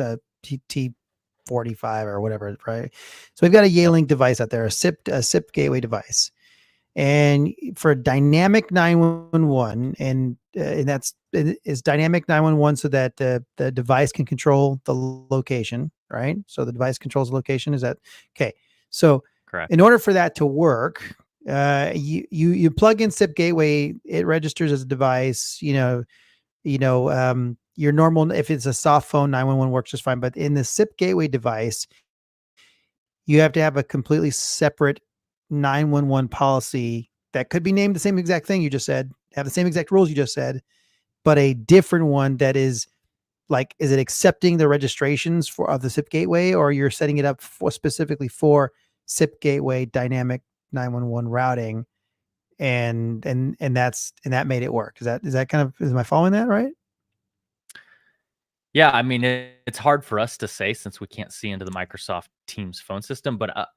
T45 or whatever, right? So we've got a Yealink device out there, a SIP gateway device. And for dynamic 911, and that's is dynamic 911 so that the device can control the location, right? So the device controls the location. Is that okay? So correct. In order for that to work, you plug in SIP gateway, it registers as a device. Your normal, if it's a soft phone, 911 works just fine. But in the SIP gateway device, you have to have a completely separate 911 policy that could be named the same exact thing you just said, have the same exact rules you just said, but a different one that is like, is it accepting the registrations of the SIP gateway, or you're setting it up specifically for SIP gateway dynamic 911 routing, and that made it work? Is that kind of, am I following that right? Yeah, I mean, it's hard for us to say since we can't see into the Microsoft Teams phone system, but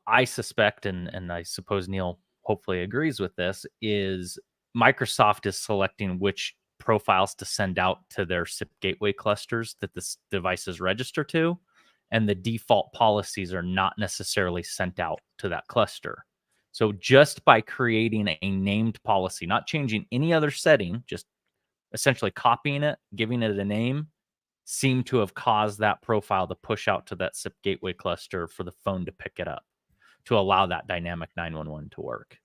I suspect, and I suppose Neil hopefully agrees with this, is Microsoft is selecting which profiles to send out to their SIP gateway clusters that this devices register to, and the default policies are not necessarily sent out to that cluster. So just by creating a named policy, not changing any other setting, just essentially copying it, giving it a name, seem to have caused that profile to push out to that SIP gateway cluster for the phone to pick it up, to allow that dynamic 911 to work.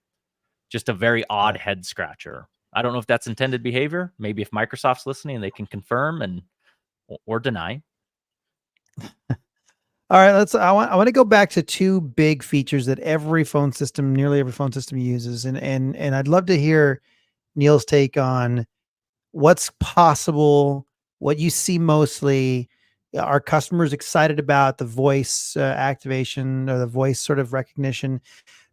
Just a very odd head scratcher. I don't know if that's intended behavior. Maybe if Microsoft's listening, they can confirm or deny. All right, I want to go back to two big features that nearly every phone system uses, and I'd love to hear Neil's take on what's possible, what you see mostly. Are customers excited about the voice activation or the voice sort of recognition?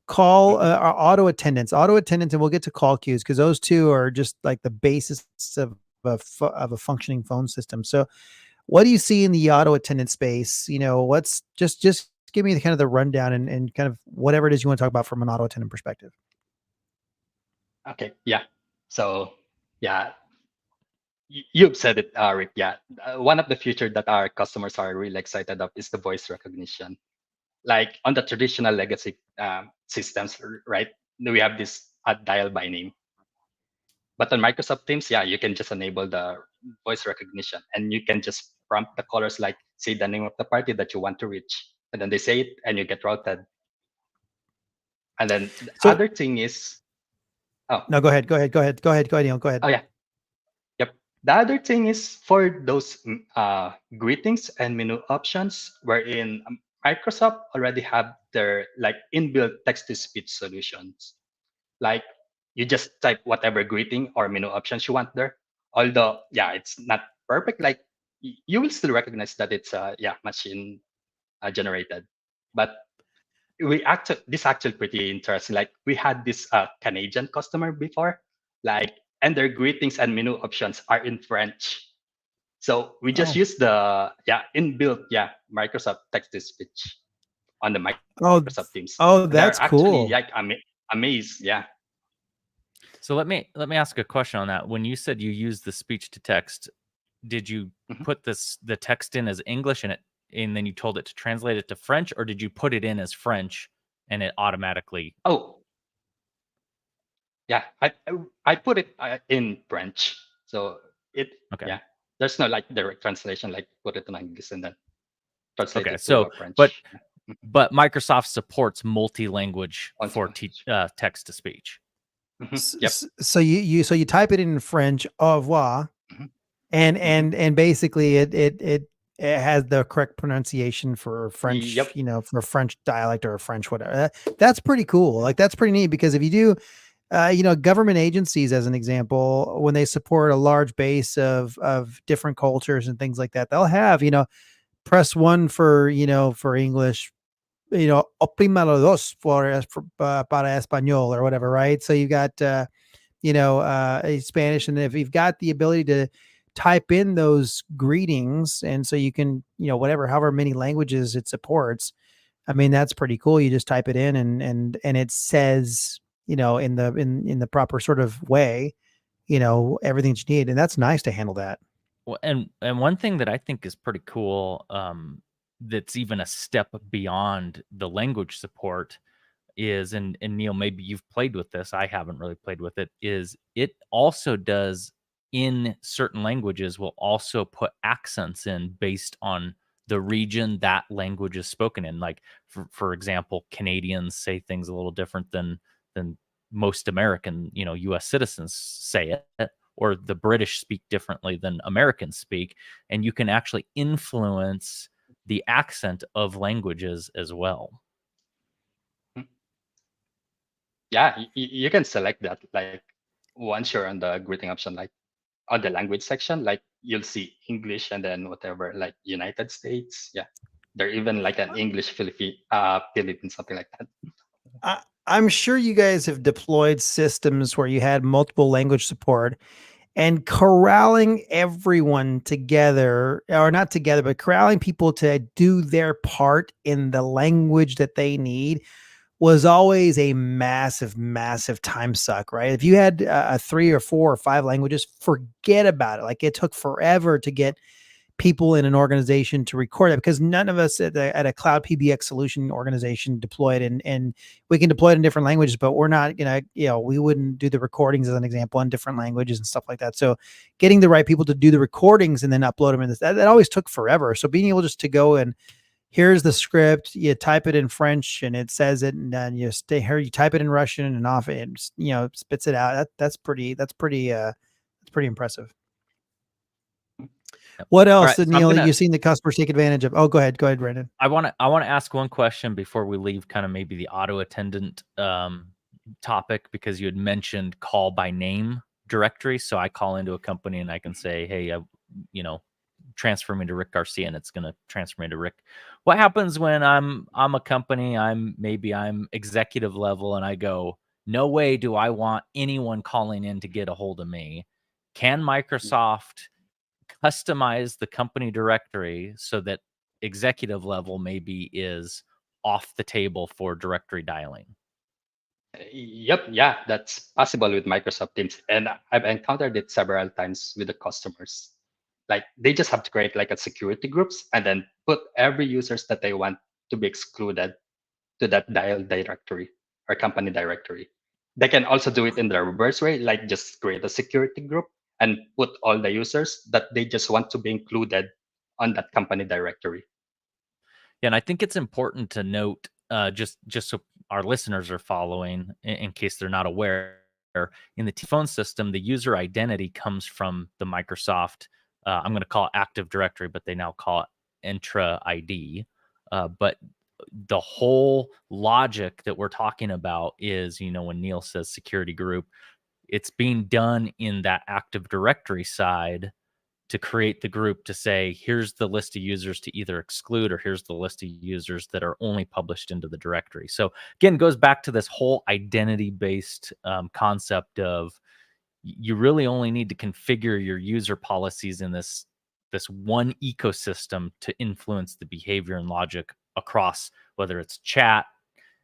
Call our auto attendants, and we'll get to call queues because those two are just like the basis of of a functioning phone system. So, what do you see in the auto attendant space? You know, what's just give me the kind of the rundown and kind of whatever it is you want to talk about from an auto attendant perspective. Okay, yeah. So yeah, you've said it, Rick. Yeah, one of the future that our customers are really excited of is the voice recognition. Like on the traditional legacy systems, right? We have this dial by name. But on Microsoft Teams, yeah, you can just enable the voice recognition, and you can just prompt the callers like say the name of the party that you want to reach, and then they say it, and you get routed. And then the So- other thing is, No, go ahead, Neil. Go ahead. oh yeah, yep. The other thing is for those greetings and menu options, wherein Microsoft already have their like inbuilt text-to-speech solutions. Like you just type whatever greeting or menu options you want there. Although, yeah, it's not perfect. Like you will still recognize that it's machine generated. But this actually pretty interesting. Like we had this Canadian customer before, like, and their greetings and menu options are in French. So we just Oh. use the inbuilt Microsoft text to speech on the Oh, Microsoft Teams. oh, And they're that's actually cool. like amazed. Yeah. So let me ask a question on that. When you said you used the speech to text, did you Mhm. put the text in as English and then you told it to translate it to French, or did you put it in as French and it automatically? Oh, yeah. I put it in French, so Okay. yeah. There's no like direct translation, like put it in English and then translate Okay. it to So, French. but Microsoft supports multi-language for Multi-language. text to speech. Yep. So you type it in French, au revoir, Mhm. and basically it has the correct pronunciation for French, Yep. you know, for French dialect or French whatever. That's pretty cool. Like that's pretty neat because if you do, you know, government agencies as an example, when they support a large base of different cultures and things like that, they'll have, you know, press 1 for, you know, for English, you know, oprima los dos para español or whatever, right? So you got you know, Spanish, and if you've got the ability to type in those greetings, and so you can, you know, whatever, however many languages it supports, I mean, that's pretty cool. You just type it in, and it says, you know, in the proper sort of way, you know, everything that you need, and that's nice to handle that. Well, and one thing that I think is pretty cool, that's even a step beyond the language support is, and Neil, maybe you've played with this. I haven't really played with it. Is it also does in certain languages will also put accents in based on the region that language is spoken in. Like for example, Canadians say things a little different than most American, you know, U.S. citizens say it, or the British speak differently than Americans speak, and you can actually influence the accent of languages as well. Yeah, you can select that. Like once you're on the greeting option, like on the language section, like you'll see English and then whatever, like United States. Yeah, they're even like an English Philippines, something like that. I'm sure you guys have deployed systems where you had multiple language support, and corralling everyone together, or not together, but corralling people to do their part in the language that they need was always a massive, massive time suck, right? If you had 3 or 4 or 5 languages, forget about it. Like it took forever to get people in an organization to record it because none of us at a cloud PBX solution organization deploy it, and we can deploy it in different languages, but we're not gonna, you know, we wouldn't do the recordings as an example in different languages and stuff like that. So getting the right people to do the recordings and then upload them in this, that always took forever. So being able just to go and here's the script, you type it in French and it says it, and then you stay here, you type it in Russian and off it, you know, spits it out. That's pretty impressive. What All else, right, so Neil, you've seen the customers take advantage of? Oh, go ahead, Brandon. I want to ask one question before we leave kind of maybe the auto attendant topic, because you had mentioned call by name Directory. So I call into a company and I can say, hey, transfer me to Rick Garcia, and it's going to transfer me to Rick. What happens when I'm a company, I'm executive level, and I go, no way do I want anyone calling in to get a hold of me. Can Microsoft customize the company directory so that executive level maybe is off the table for directory dialing? Yep, yeah, that's possible with Microsoft Teams, and I've encountered it several times with the customers. Like they just have to create like a security groups and then put every users that they want to be excluded to that dial directory or company directory. They can also do it in the reverse way, like just create a security group and put all the users that they just want to be included on that company directory. Yeah, and I think it's important to note, just so our listeners are following, in case they're not aware, in the phone system, the user identity comes from the Microsoft. I'm going to call it Active Directory, but they now call it Entra ID. But the whole logic that we're talking about is, when Neil says security group, it's being done in that Active Directory side to create the group to say, here's the list of users to either exclude, or here's the list of users that are only published into the directory. So again, goes back to this whole identity-based concept of you really only need to configure your user policies in this one ecosystem to influence the behavior and logic across, whether it's chat,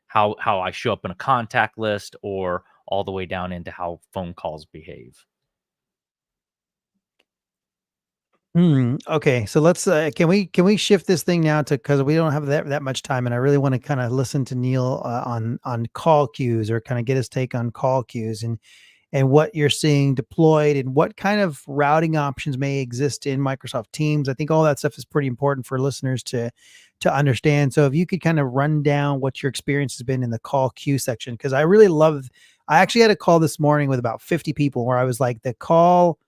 how I show up in a contact list, or all the way down into how phone calls behave. Okay, so let's can we shift this thing now to, because we don't have that much time, and I really want to kind of listen to Neil on call queues, or kind of get his take on call queues and what you're seeing deployed and what kind of routing options may exist in Microsoft Teams. I think all that stuff is pretty important for listeners to understand. So if you could kind of run down what your experience has been in the call queue section, because I really love. I actually had a call this morning with about 50 people where I was like, the call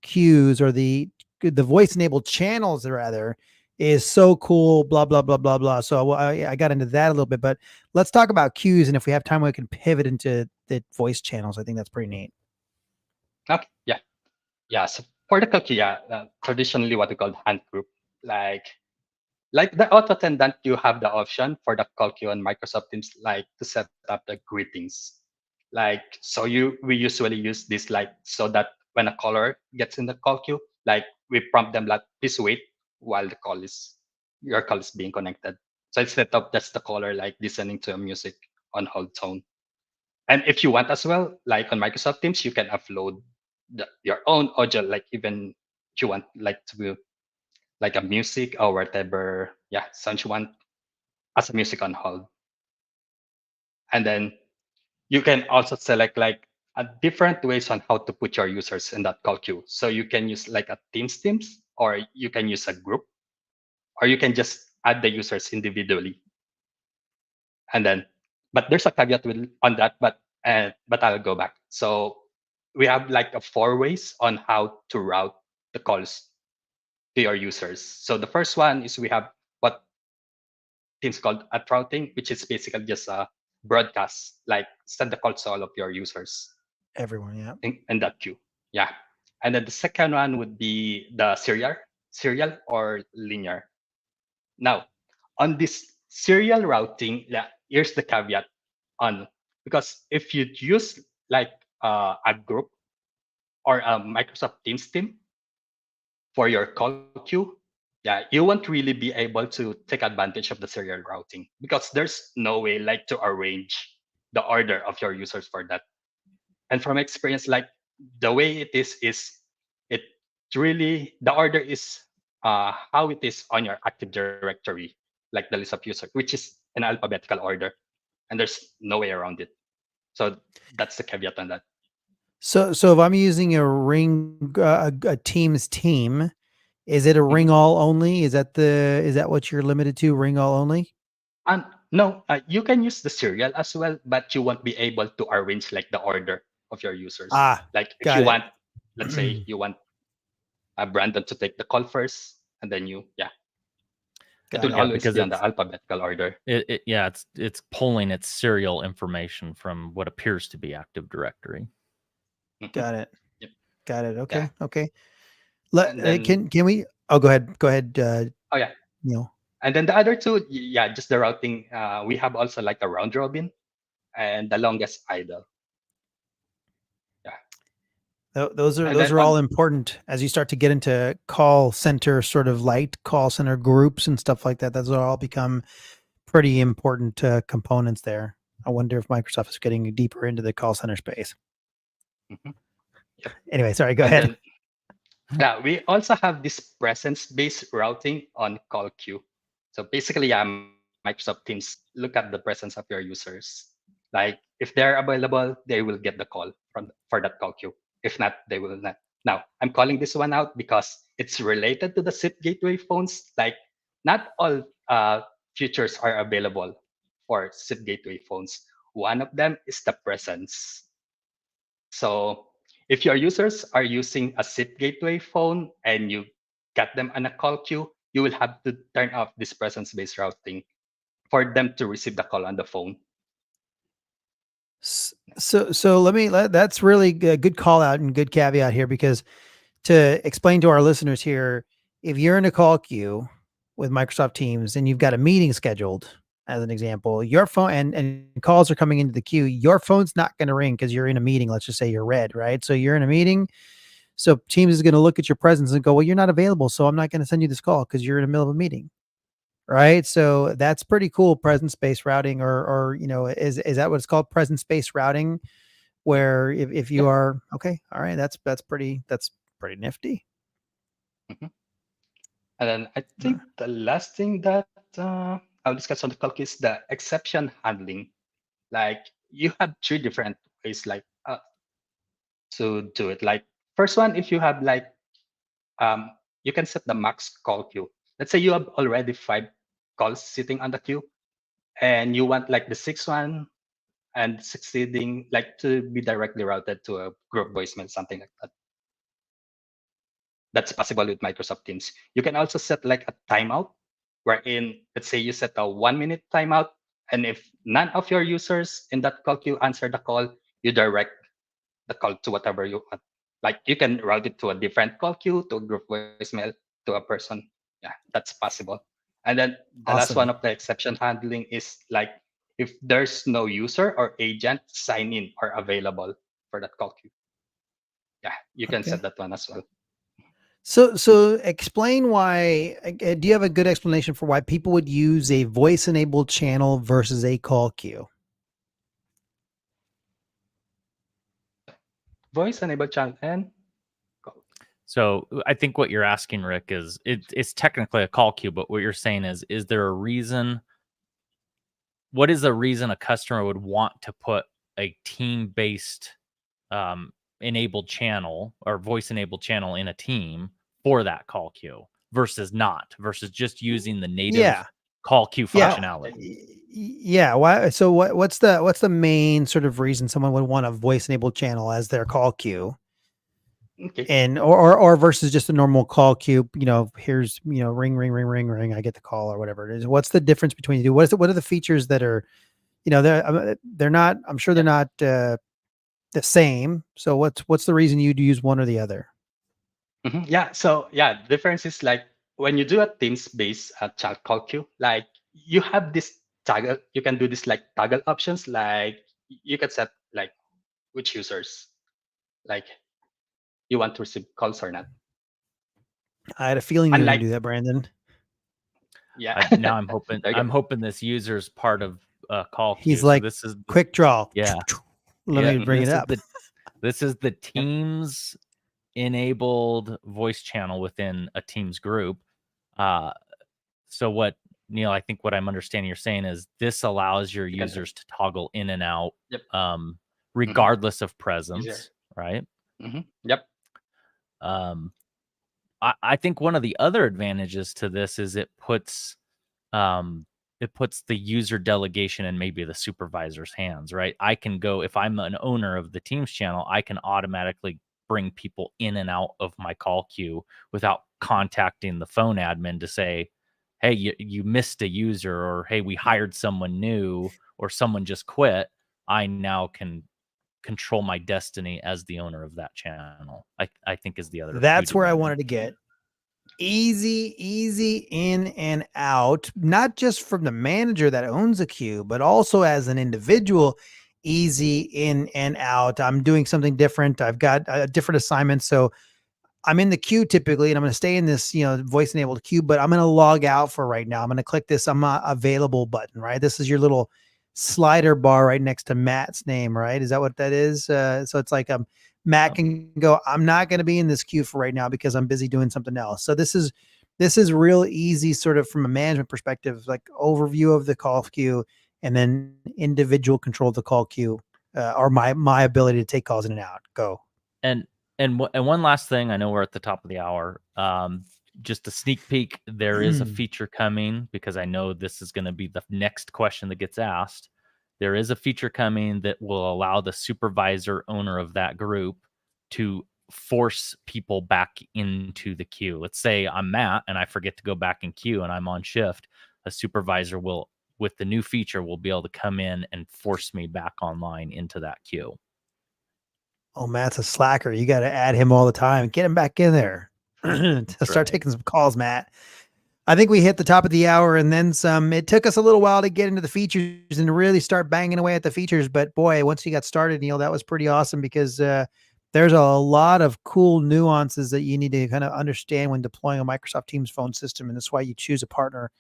queues, or the voice enabled channels rather, is so cool, blah blah blah blah blah. So I got into that a little bit, but let's talk about queues, and if we have time we can pivot into the voice channels. I think that's pretty neat. Okay, yeah. So for the cookie, traditionally what we call hand group, like the auto attendant, you have the option for the call queue on Microsoft Teams, like to set up the greetings. Like so, we usually use this like so that when a caller gets in the call queue, like we prompt them like, please wait while your call is being connected. So instead of just the caller like listening to a music on hold tone. And if you want as well, like on Microsoft Teams, you can upload your own audio, like even if you want like to be like a music or whatever, sound you want as a music on hold. And then you can also select like different ways on how to put your users in that call queue. So you can use like a Teams, or you can use a group, or you can just add the users individually. And then, but there's a caveat on that, but I'll go back. So we have like 4 ways on how to route the calls to your users. So the first one is we have what Teams called at routing, which is basically just a broadcast, like send the call to all of your users. Everyone, yeah. In that queue. Yeah. And then the second one would be the serial or linear. Now, on this serial routing, here's the caveat on, because if you use like a group or a Microsoft Teams team for your call queue, you won't really be able to take advantage of the serial routing, because there's no way like to arrange the order of your users for that. And from experience, like the way it is it really, the order is how it is on your Active Directory, like the list of users, which is in alphabetical order, and there's no way around it. So that's the caveat on that. So if I'm using a ring, a Teams team, is it a ring all only? Is that what you're limited to? Ring all only? No, you can use the serial as well, but you won't be able to arrange like the order of your users. Like if you want, let's say you want Brandon to take the call first, and then it will always be on the alphabetical order. It's pulling its serial information from what appears to be Active Directory. Got it. Yep. Got it. Okay. Yeah. Okay. And then Can we? Oh, go ahead. Go ahead, oh yeah. Neil. And then the other two, yeah, just the routing. We have also like a round robin and the longest idle. Yeah. Those And then are all on important as you start to get into call center sort of light call center groups and stuff like that. Those will all become pretty important components there. I wonder if Microsoft is getting deeper into the call center space. Mhm. Yep. Anyway, sorry, go And ahead. then yeah, we also have this presence-based routing on call queue. So basically, yeah, Microsoft Teams look at the presence of your users. Like if they're available, they will get the call for that call queue. If not, they will not. Now, I'm calling this one out because it's related to the SIP gateway phones. Like not all features are available for SIP gateway phones. One of them is the presence. So if your users are using a SIP gateway phone and you get them on a call queue, you will have to turn off this presence-based routing for them to receive the call on the phone. So that's really good call out and good caveat here, because to explain to our listeners here, if you're in a call queue with Microsoft Teams and you've got a meeting scheduled, as an example, your phone and calls are coming into the queue, your phone's not going to ring because you're in a meeting. Let's just say you're red, right? So you're in a meeting. So Teams is going to look at your presence and go, well, you're not available, so I'm not going to send you this call because you're in the middle of a meeting. Right. So that's pretty cool. Presence-based routing, or, is that what it's called? Presence-based routing, where if you Yep. are, okay. All right. That's pretty nifty. Mhm. And then I think the last thing that I'll discuss on the call queue is the exception handling. Like you have three different ways like to do it. Like first one, if you have like you can set the max call queue. Let's say you have already 5 calls sitting on the queue, and you want like the sixth one and succeeding like to be directly routed to a group voicemail, something like that. That's possible with Microsoft Teams. You can also set like a timeout, wherein let's say you set a 1-minute timeout, and if none of your users in that call queue answer the call, you direct the call to whatever you want. Like you can route it to a different call queue, to a group voicemail, to a person. Yeah, that's possible. And then the last one Awesome. of the exception handling is like if there's no user or agent sign in or available for that call queue. Yeah, you can Okay. set that one as well. So explain why. Do you have a good explanation for why people would use a voice-enabled channel versus a call queue? Voice enable channel and call. So I think what you're asking, Rick, is it's technically a call queue, but what you're saying is there a reason? What is the reason a customer would want to put a team-based enabled channel or voice-enabled channel in a team for that call queue versus just using the native Yeah. call queue Yeah. functionality? Yeah. Why? So what's the main sort of reason someone would want a voice-enabled channel as their call queue? Okay. And or versus just a normal call queue, here's, ring, ring, ring, ring, ring, I get the call or whatever it is. What's the difference between the two? What are the features that are, they're not, I'm sure they're not the same. So what's the reason you'd use one or the other? Yeah. So yeah, the difference is like when you do a Teams-based chat call queue, like you have this toggle. You can do this like toggle options. Like you can set like which users like you want to receive calls or not. I had a feeling you were going to Unlike do that, Brandon. yeah. Now I'm hoping There you go. this user's part of call queue. He's like, so this is quick draw. Yeah. Let Yeah, me bring it this is up. this is the Teams enabled voice channel within a Teams group. So what, Neil, I think what I'm understanding you're saying is this allows your users to toggle in and out, Yep. regardless of presence, right? Yep. I think one of the other advantages to this is it puts the user delegation in maybe the supervisor's hands, right? I can go, if I'm an owner of the Teams channel, I can automatically bring people in and out of my call queue without contacting the phone admin to say, hey, you missed a user, or hey, we hired someone new, or someone just quit. I now can control my destiny as the owner of that channel. I think is the other. That's huge where I advantage. wanted to get. Easy in and out, not just from the manager that owns a queue, but also as an individual, easy in and out. I'm doing something different. I've got a different assignment. So I'm in the queue typically, and I'm going to stay in this, voice enabled queue, but I'm going to log out for right now. I'm going to click this I'm not available button, right? This is your little slider bar right next to Matt's name, right? Is that what that is? So it's like, Matt can go, I'm not going to be in this queue for right now because I'm busy doing something else. So this is real easy, sort of from a management perspective, like overview of the call queue, and then individual control of the call queue, or my ability to take calls in and out. Go. And one last thing, I know we're at the top of the hour. Just a sneak peek, there is a feature coming, because I know this is going to be the next question that gets asked. There is a feature coming that will allow the supervisor owner of that group to force people back into the queue. Let's say I'm Matt and I forget to go back in queue and I'm on shift. A supervisor will, with the new feature, will be able to come in and force me back online into that queue. Oh, Matt's a slacker. You got to add him all the time. Get him back in there. Start taking some calls, Matt. I think we hit the top of the hour and then some. It took us a little while to get into the features and to really start banging away at the features. But boy, once you got started, Neil, that was pretty awesome, because there's a lot of cool nuances that you need to kind of understand when deploying a Microsoft Teams phone system. And that's why you choose a partner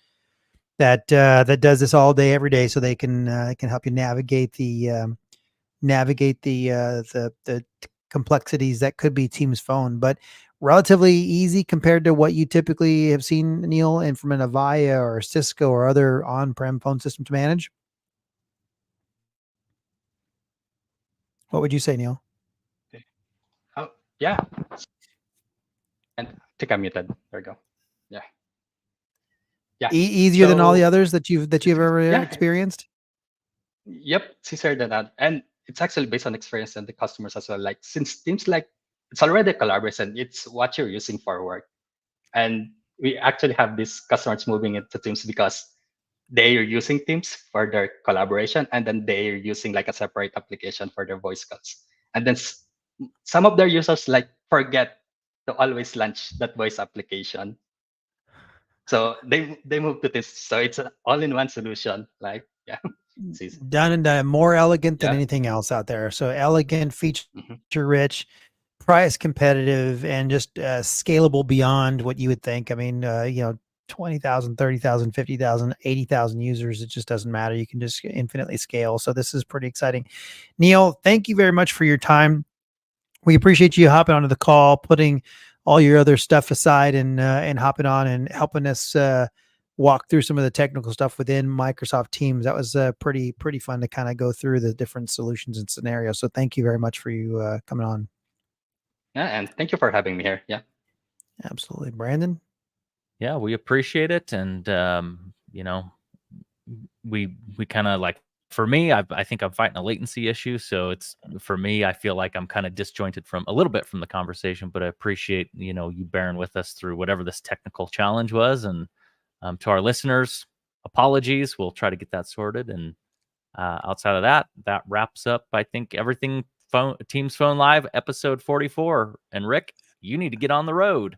that does this all day, every day, so they can help you navigate the complexities that could be Teams phone, but relatively easy compared to what you typically have seen, Neil, and from an Avaya or Cisco or other on-prem phone system to manage. What would you say, Neil? Oh, yeah. And I think I'm muted. There we go. Yeah. Yeah. Easier than all the So- others that you've ever Yeah. experienced? Yep, it's easier than that. And it's actually based on experience and the customers as well. Like, since Teams, like, it's already a collaboration, it's what you're using for work. And we actually have these customers moving into Teams because they are using Teams for their collaboration, and then they're using like a separate application for their voice calls. And then some of their users like forget to always launch that voice application. So they move to this. So it's an all-in-one solution. Like, yeah. It's easy. Done and done. More elegant than Yeah. anything else out there. So elegant, feature Mhm. rich, price competitive, and just scalable beyond what you would think. I mean, 20,000, 30,000, 50,000, 80,000 users. It just doesn't matter. You can just infinitely scale. So this is pretty exciting. Neil, thank you very much for your time. We appreciate you hopping onto the call, putting all your other stuff aside, and hopping on and helping us walk through some of the technical stuff within Microsoft Teams. That was pretty fun to kind of go through the different solutions and scenarios. So thank you very much for you coming on. Yeah, and thank you for having me here. Yeah. Absolutely. Brandon? Yeah, we appreciate it. And, we kind of like, for me, I think I'm fighting a latency issue. So it's, for me, I feel like I'm kind of disjointed from a little bit from the conversation, but I appreciate, you bearing with us through whatever this technical challenge was. And to our listeners, apologies. We'll try to get that sorted. And outside of that, that wraps up, I think, everything Teams Phone Live, episode 44. And Rick, you need to get on the road.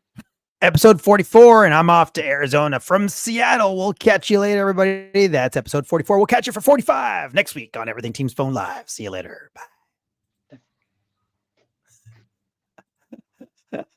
Episode 44, and I'm off to Arizona from Seattle. We'll catch you later, everybody. That's episode 44. We'll catch you for 45 next week on Everything Teams Phone Live. See you later. Bye.